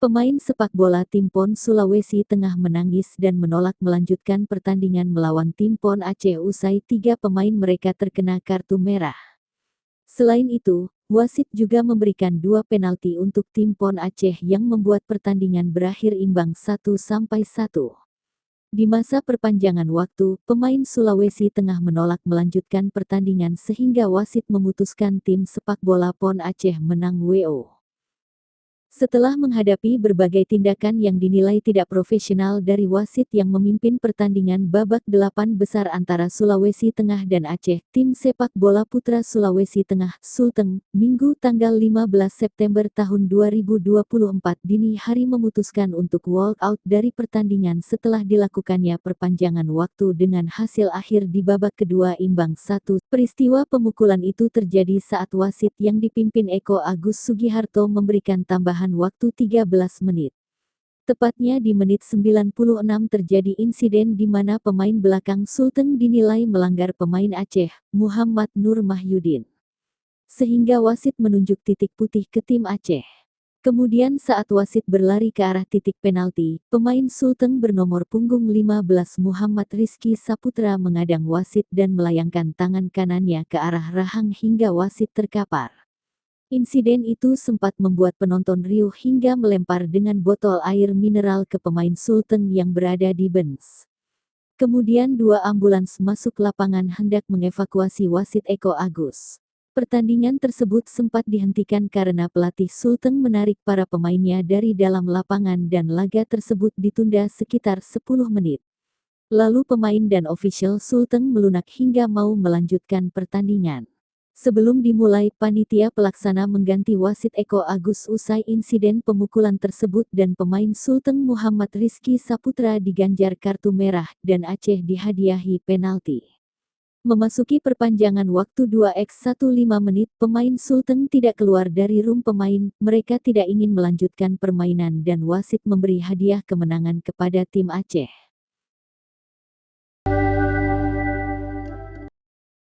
Pemain sepak bola tim PON Sulawesi Tengah menangis dan menolak melanjutkan pertandingan melawan tim PON Aceh usai 3 pemain mereka terkena kartu merah. Selain itu, wasit juga memberikan 2 penalti untuk tim PON Aceh yang membuat pertandingan berakhir imbang 1-1. Di masa perpanjangan waktu, pemain Sulawesi Tengah menolak melanjutkan pertandingan sehingga wasit memutuskan tim sepak bola PON Aceh menang WO. Setelah menghadapi berbagai tindakan yang dinilai tidak profesional dari wasit yang memimpin pertandingan babak 8 besar antara Sulawesi Tengah dan Aceh, tim sepak bola putra Sulawesi Tengah, Sulteng, Minggu tanggal 15 September tahun 2024 dini hari memutuskan untuk walk out dari pertandingan setelah dilakukannya perpanjangan waktu dengan hasil akhir di babak kedua imbang 1. Peristiwa pemukulan itu terjadi saat wasit yang dipimpin Eko Agus Sugiharto memberikan tambahan waktu 13 menit. Tepatnya di menit 96 terjadi insiden di mana pemain belakang Sulteng dinilai melanggar pemain Aceh, Muhammad Nur Mahyudin. Sehingga wasit menunjuk titik putih ke tim Aceh. Kemudian saat wasit berlari ke arah titik penalti, pemain Sulteng bernomor punggung 15 Muhammad Rizky Saputra mengadang wasit dan melayangkan tangan kanannya ke arah rahang hingga wasit terkapar. Insiden itu sempat membuat penonton riuh hingga melempar dengan botol air mineral ke pemain Sulteng yang berada di bench. Kemudian 2 ambulans masuk lapangan hendak mengevakuasi wasit Eko Agus. Pertandingan tersebut sempat dihentikan karena pelatih Sulteng menarik para pemainnya dari dalam lapangan dan laga tersebut ditunda sekitar 10 menit. Lalu pemain dan ofisial Sulteng melunak hingga mau melanjutkan pertandingan. Sebelum dimulai, panitia pelaksana mengganti wasit Eko Agus usai insiden pemukulan tersebut dan pemain Sulteng Muhammad Rizky Saputra diganjar kartu merah dan Aceh dihadiahi penalti. Memasuki perpanjangan waktu 2x15 menit, pemain Sulteng tidak keluar dari rum pemain, mereka tidak ingin melanjutkan permainan dan wasit memberi hadiah kemenangan kepada tim Aceh.